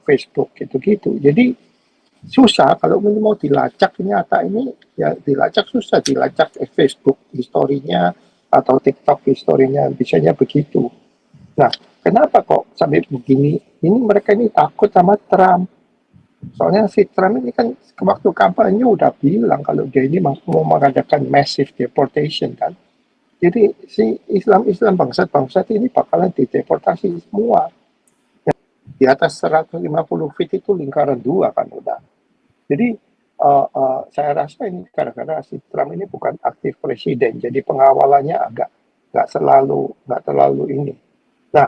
Facebook gitu-gitu. Jadi susah kalau mau dilacak nyata ini, ya dilacak susah, dilacak Facebook historinya atau TikTok historinya, bisanya begitu. Nah, kenapa kok sampai begini? Ini mereka ini takut sama Trump. Soalnya si Trump ini kan waktu kampanye udah bilang kalau dia ini mau mengadakan massive deportation kan. Jadi si Islam bangsat-bangsat ini bakalan dideportasi semua. Di atas 150 feet itu lingkaran 2 kan udah. Jadi saya rasa ini gara-gara si Trump ini bukan aktif presiden, jadi pengawalannya agak nggak terlalu ini. Nah,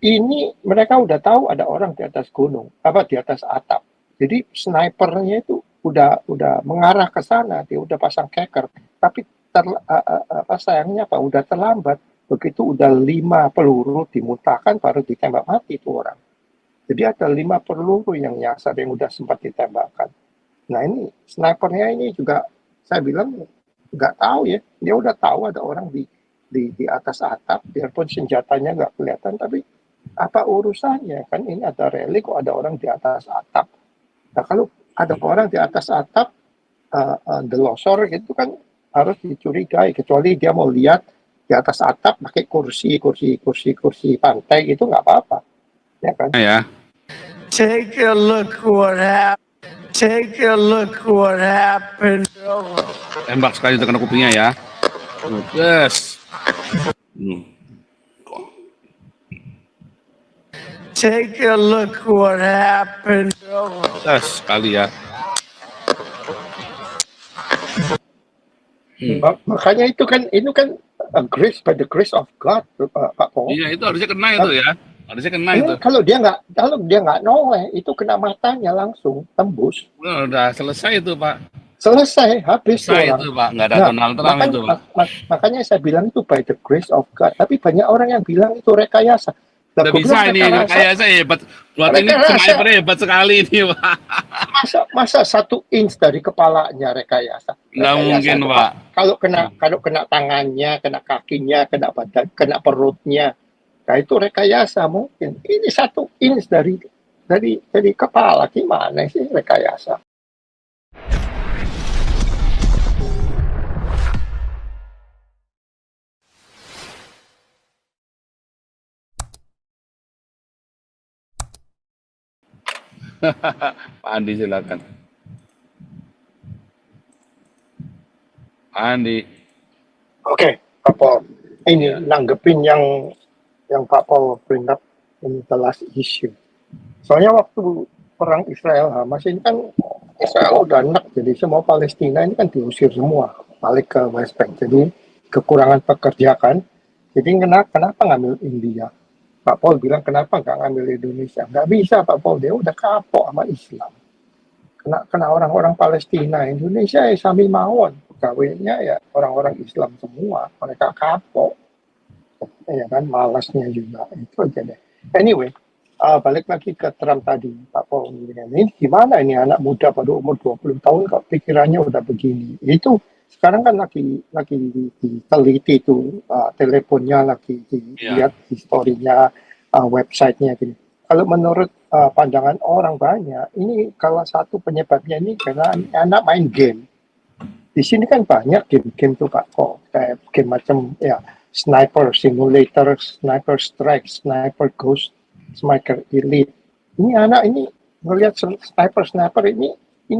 ini mereka udah tahu ada orang di atas gunung, di atas atap. Jadi snipernya itu udah mengarah ke sana, dia udah pasang keker. Tapi sayangnya udah terlambat. Begitu udah 5 peluru dimuntahkan baru ditembak mati itu orang. Jadi ada 5 peluru yang nyasar yang udah sempat ditembakkan. Nah ini snipernya ini juga saya bilang nggak tahu ya, dia udah tahu ada orang di atas atap, biarpun senjatanya nggak kelihatan, tapi apa urusannya kan ini ada rally kok ada orang di atas atap. Nah kalau ada orang di atas atap delosor gitu kan harus dicurigai, kecuali dia mau lihat di atas atap pakai kursi pantai gitu nggak apa-apa, ya kan? Ya. Take a look what happened. Tembak sekali itu kena kupingnya ya. Yes. Take a look what happened. Yes sekali ya. Makanya itu kan grace by the grace of God, Pak Po. Iya itu harusnya kena itu ya. Harusnya kena itu. Kalau dia nggak noleh, itu kena matanya langsung tembus. Udah selesai itu Pak. Selesai, habis selesai itu Pak, nggak ada Donald Trump itu Pak. Makanya saya bilang itu by the grace of God. Tapi banyak orang yang bilang itu rekayasa. Udah bisa ini rekayasa hebat. Buat ini sniper hebat sekali ini Pak. Masa 1 inch dari kepalanya rekayasa? Nggak mungkin Pak. Kalau kena tangannya, kena kakinya, kena badan, kena perutnya. Nah itu rekayasa mungkin. Ini 1 inch dari kepala, gimana sih rekayasa? Pak Andi silakan. Pak Andi. Oke, Pak Paul. Ini nanggepin yang Pak Paul bring up in the last issue. Soalnya waktu perang Israel Hamas ini kan Israel udah enak, jadi semua Palestina ini kan diusir semua balik ke West Bank. Jadi kekurangan pekerja kan. Jadi kenapa ngambil India? Pak Paul bilang kenapa nggak ngambil Indonesia? Nggak bisa Pak Paul, dia udah kapok sama Islam. Kena orang-orang Palestina, Indonesia ya sami mawon, pegawainya ya orang-orang Islam semua, mereka kapok. Ya kan, malasnya juga, itu aja deh. Anyway, balik lagi ke Trump tadi, Pak Paul. Ini gimana ini anak muda pada umur 20 tahun kok pikirannya udah begini. Itu sekarang kan lagi diteliti itu teleponnya, lagi dilihat historinya, websitenya gini. Kalau menurut pandangan orang banyak, ini salah satu penyebabnya ini karena anak main game. Di sini kan banyak game-game tuh Pak kok, kayak game macam ya Sniper Simulator, Sniper Strike, Sniper Ghost, Sniper Elite. Ini anak ini ngelihat sniper ini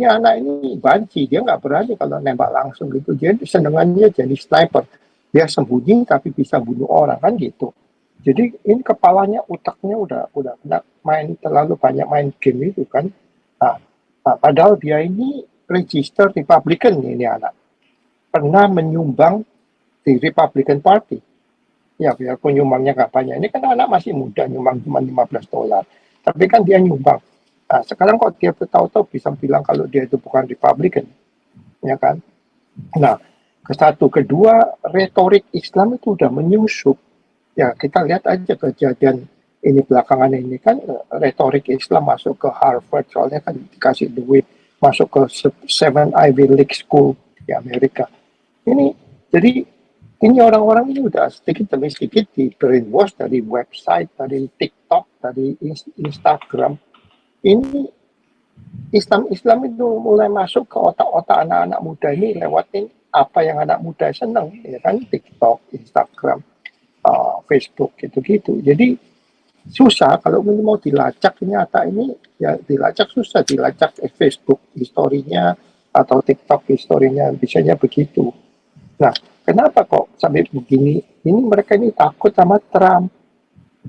anak ini banci, dia nggak berani kalau nembak langsung gitu. Dia senengannya jadi sniper. Dia sembunyi tapi bisa bunuh orang kan gitu. Jadi ini kepalanya, otaknya udah terlalu banyak main game itu kan. Padahal dia ini register Republican ini anak. Pernah menyumbang di Republican Party. Ya biarpun nyumbangnya nggak banyak. Ini kan anak masih muda, nyumbang cuma $15. Tapi kan dia nyumbang. Nah, sekarang kok dia tahu-tahu bisa bilang kalau dia itu bukan Republican, ya kan? Nah, kedua, retorik Islam itu udah menyusup. Ya, kita lihat aja kejadian ini belakangan ini kan retorik Islam masuk ke Harvard, soalnya kan dikasih duit, masuk ke 7 Ivy League School di Amerika. Ini, jadi Ini orang-orang ini udah sedikit demi sedikit di brainwash dari website, dari TikTok, dari Instagram. Ini Islam itu mulai masuk ke otak-otak anak-anak muda ini lewatin apa yang anak muda seneng, ya kan, TikTok, Instagram, Facebook gitu-gitu. Jadi susah kalau mau dilacak ternyata ini, ya dilacak susah, dilacak Facebook historinya atau TikTok historinya, bisanya begitu. Nah, kenapa kok sampai begini? Ini mereka ini takut sama Trump.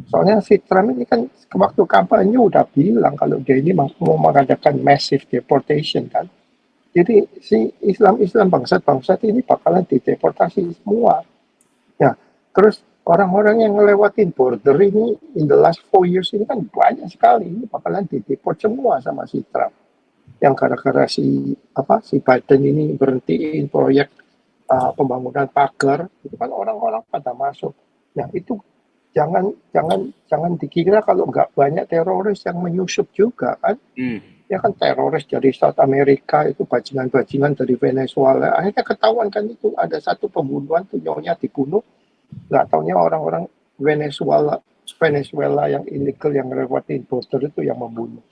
Soalnya si Trump ini kan waktu kampanye udah bilang kalau dia ini mau mengadakan massive deportation kan. Jadi si Islam bangsat-bangsat ini bakalan dideportasi semua. Ya, terus orang-orang yang ngelewatin border ini in the last 4 years ini kan banyak sekali, ini bakalan dideport semua sama si Trump. Yang gara-gara si Biden ini berhentiin proyek pembangunan pagar, itu kan orang-orang pada masuk. Nah itu jangan dikira kalau nggak banyak teroris yang menyusup juga kan. Ya kan teroris dari South America itu bajingan-bajingan dari Venezuela. Akhirnya ketahuan kan itu ada satu pembunuhan tuh nyonya dibunuh. Nggak taunya orang-orang Venezuela yang illegal yang lewatin border itu yang membunuh.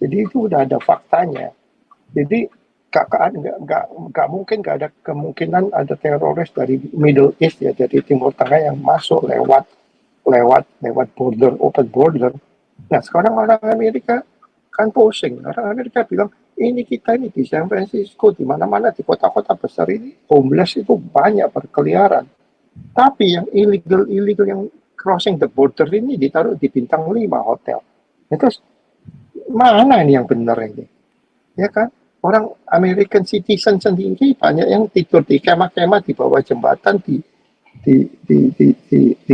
Jadi itu udah ada faktanya. Jadi nggak mungkin, nggak ada kemungkinan ada teroris dari Middle East ya, dari Timur Tengah yang masuk lewat border, open border. Nah sekarang orang Amerika kan pusing, orang Amerika bilang ini kita ini di San Francisco, di mana-mana di kota-kota besar ini homeless itu banyak berkeliaran, tapi yang illegal yang crossing the border ini ditaruh di bintang 5 hotel. Nah, terus mana ini yang benar ini, ya kan? Orang American citizen sendiri banyak yang tidur di kemah-kemah di bawah jembatan, di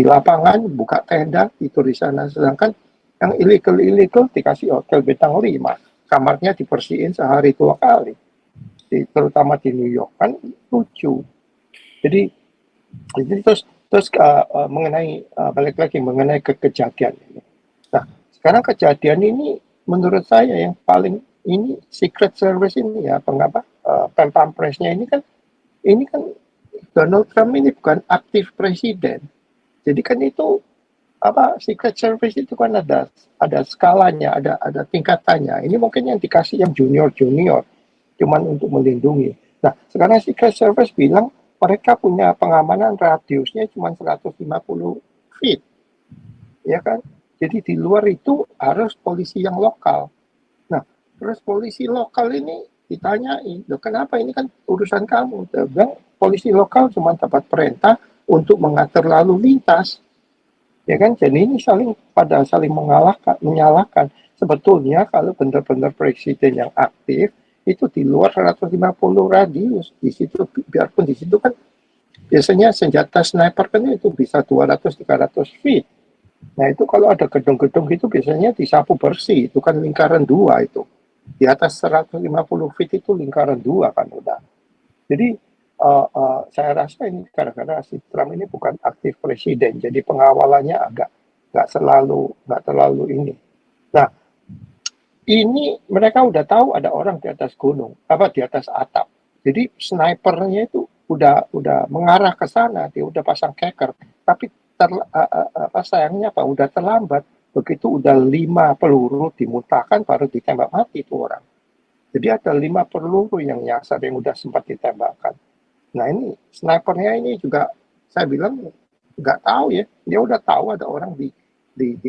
lapangan, buka tenda, tidur di sana. Sedangkan yang illegal dikasih hotel bintang 5, kamarnya dibersihin sehari 2 kali, terutama di New York, kan lucu. Jadi terus mengenai balik lagi mengenai kejadian ini. Nah sekarang kejadian ini menurut saya yang paling ini Secret Service ini ya, Pampresnya ini kan Donald Trump ini bukan aktif presiden. Jadi kan itu Secret Service itu kan ada skalanya, ada tingkatannya. Ini mungkin yang dikasih yang junior cuman untuk melindungi. Nah, sekarang Secret Service bilang mereka punya pengamanan radiusnya cuma 150 feet. Ya kan? Jadi di luar itu harus polisi yang lokal. Terus polisi lokal ini ditanyain, loh kenapa ini kan urusan kamu? Dia bilang polisi lokal cuma dapat perintah untuk mengatur lalu lintas, ya kan? Jadi ini saling menyalahkan. Sebetulnya kalau benar-benar presiden yang aktif itu di luar 150 radius, di situ biarpun di situ kan biasanya senjata sniper kan itu bisa 200-300 feet. Nah itu kalau ada gedung-gedung itu biasanya disapu bersih, itu kan lingkaran 2 itu. Di atas 150 feet itu lingkaran 2 kan udah. Jadi saya rasa ini gara-gara si Trump ini bukan aktif presiden, jadi pengawalannya nggak terlalu ini. Nah ini mereka udah tahu ada orang di atas gunung, di atas atap. Jadi snipernya itu udah mengarah ke sana, dia udah pasang keker, tapi sayangnya udah terlambat. Begitu udah 5 peluru dimuntahkan baru ditembak mati itu orang. Jadi ada 5 peluru yang nyasar yang udah sempat ditembakkan. Nah ini snipernya ini juga saya bilang nggak tahu ya, dia udah tahu ada orang di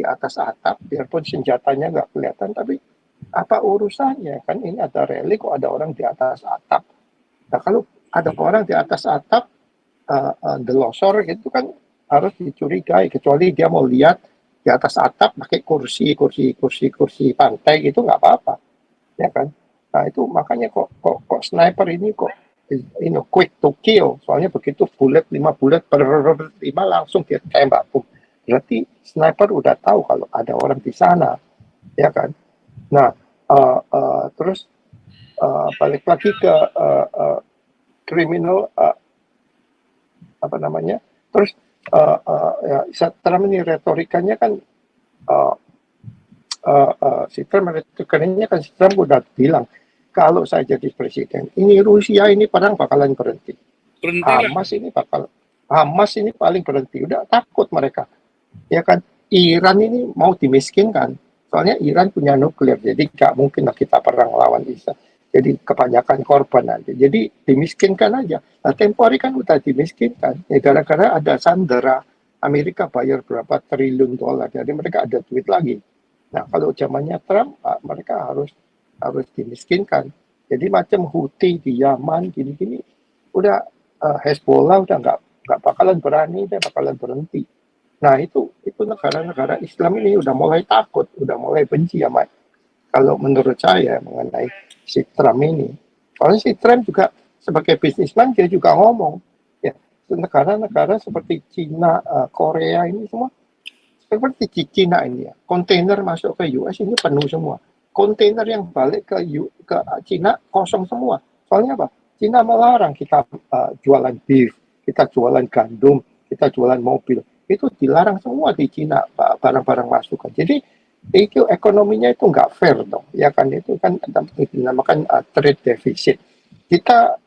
atas atap, biarpun senjatanya nggak kelihatan, tapi apa urusannya kan ini ada rally kok ada orang di atas atap. Nah kalau ada orang di atas atap the losor gitu kan harus dicurigai, kecuali dia mau lihat di atas atap pakai kursi pantai gitu nggak apa-apa, ya kan? Nah itu makanya kok sniper ini kok quick to kill, soalnya begitu 5 bulat per 5 langsung dia tembak, berarti sniper udah tahu kalau ada orang di sana, ya kan? Nah terus balik lagi ke kriminal terus Trump ini retorikanya kan si Trump udah bilang kalau saya jadi presiden ini Rusia ini perang bakalan berhenti, Hamas ini bakal Hamas ini paling berhenti, udah takut mereka. Ya kan, Iran ini mau dimiskinkan. Soalnya Iran punya nuklir, jadi nggak mungkin lah kita perang lawan Israel. Jadi kebanyakan korban aja. Jadi dimiskinkan aja. Nah, tempo hari kan udah dimiskinkan. Ya, gara-gara ada sandera, Amerika bayar berapa triliun dolar. Jadi mereka ada duit lagi. Nah, kalau zamannya Trump, mereka harus dimiskinkan. Jadi macam Houthi di Yaman, gini-gini, udah Hezbollah udah nggak bakalan berani, dia bakalan berhenti. Nah, itu negara-negara Islam ini udah mulai takut, udah mulai benci sama, kalau menurut saya, mengenai si Trump ini. Soalnya si Trump juga sebagai bisnisman, dia juga ngomong, ya, negara-negara seperti Cina, Korea ini semua, seperti di Cina ini ya, kontainer masuk ke US ini penuh semua. Kontainer yang balik ke Cina kosong semua. Soalnya apa? Cina melarang kita jualan beef, kita jualan gandum, kita jualan mobil. Itu dilarang semua di Cina, barang-barang masuk. Jadi itu ekonominya itu nggak fair dong. Ya kan, itu kan dinamakan trade deficit. Kita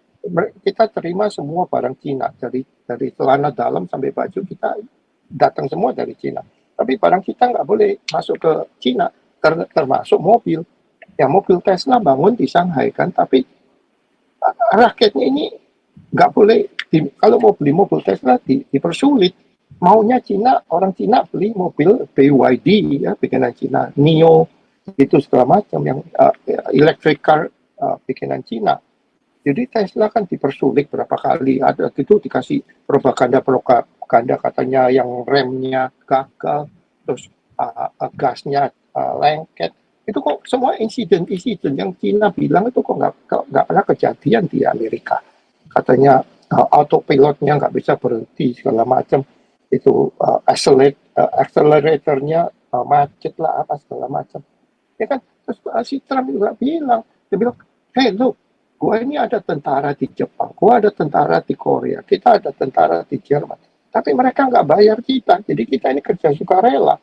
terima semua barang Cina, dari celana dalam sampai baju kita datang semua dari Cina. Tapi barang kita nggak boleh masuk ke Cina, termasuk mobil. Ya, mobil Tesla bangun di Shanghai kan, tapi rakyatnya ini nggak boleh, kalau mau beli mobil Tesla dipersulit. Maunya Cina, orang Cina beli mobil BYD, ya, bikinan Cina, NIO, itu segala macam, yang electric car bikinan Cina. Jadi Tesla kan dipersulit berapa kali, ada itu dikasih propaganda katanya yang remnya gagal, terus gasnya lengket. Itu kok semua insiden yang Cina bilang itu kok nggak pernah kejadian di Amerika. Katanya autopilotnya nggak bisa berhenti segala macam, itu acceleratornya macet lah apa segala macam. Ya kan, terus si Trump juga bilang, dia bilang, hey look, gua ini ada tentara di Jepang, gua ada tentara di Korea, kita ada tentara di Jerman. Tapi mereka nggak bayar kita, jadi kita ini kerja sukarela.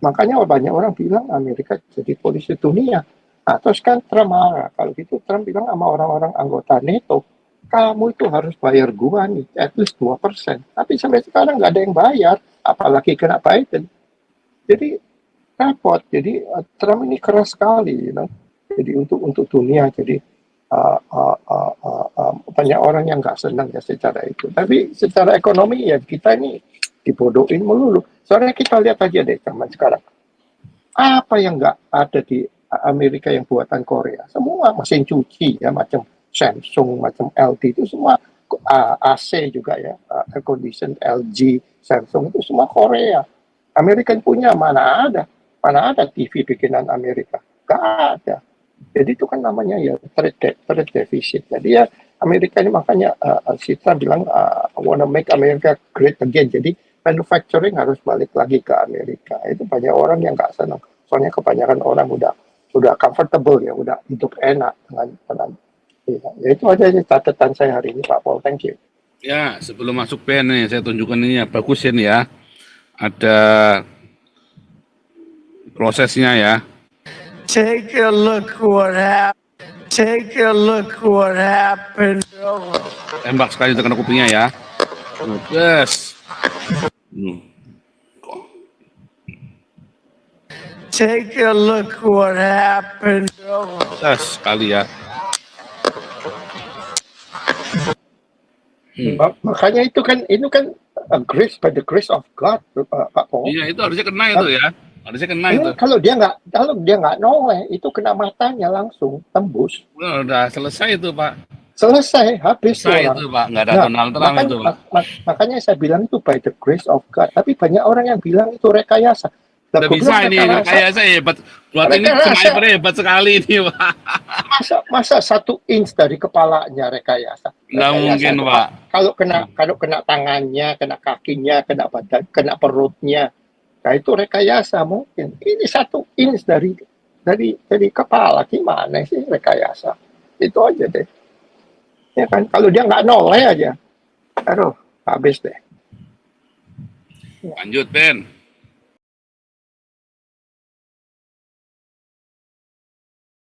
Makanya banyak orang bilang Amerika jadi polisi dunia. Nah, terus kan Trump marah. Kalau gitu Trump bilang sama orang-orang anggota NATO, kamu itu harus bayar gua nih, at least 2%. Tapi sampai sekarang nggak ada yang bayar, apalagi kena Biden. Jadi repot. Jadi Trump ini keras sekali, you know? Jadi untuk dunia, jadi banyak orang yang nggak senang ya secara itu. Tapi secara ekonomi ya kita ini dibodohin melulu. Soalnya kita lihat aja deh zaman sekarang. Apa yang nggak ada di Amerika yang buatan Korea? Semua mesin cuci ya, macam Samsung, macam LG itu semua, AC juga ya, air condition LG, Samsung itu semua Korea. Amerika punya mana ada TV bikinan Amerika? Nggak ada. Jadi itu kan namanya ya trade deficit. Jadi ya Amerika ini makanya si Trump bilang wanna make America great again. Jadi manufacturing harus balik lagi ke Amerika. Itu banyak orang yang nggak senang. Soalnya kebanyakan orang udah comfortable ya, udah hidup enak dengan ya itu aja sih catatan saya hari ini, Pak Paul. Thank you. Ya, sebelum masuk pen nih, saya tunjukkan ini ya, bagus ini ya. Ada prosesnya ya. Take a look what happened. Take a look what happened. Tembak sekali terkena kupingnya ya. Yes. Take a look what happened. Yes, sekali ya. Makanya itu kan grace, by the grace of God, Pak Paul. Iya, itu harusnya kena itu ya. Harusnya kena Ini itu. kalau dia nggak noleh, itu kena matanya langsung tembus. Udah selesai itu, Pak. Selesai, habis Selesai orang. itu, Pak. Nggak ada Nah, Donald Trump itu, Pak. makanya saya bilang itu by the grace of God. Tapi banyak orang yang bilang itu rekayasa. Udah bisa ini rekayasa hebat. Buat ini sniper hebat sekali ini, Pak. Masa 1 inch dari kepalanya rekayasa? Nggak mungkin, itu, Pak. Kalau kena tangannya, kena kakinya, kena badan, kena perutnya, nah itu rekayasa mungkin. Ini 1 inch dari kepala, gimana sih rekayasa? Itu aja deh. Ya kan, kalau dia nggak noleh aja, aduh, habis deh. Lanjut, Ben.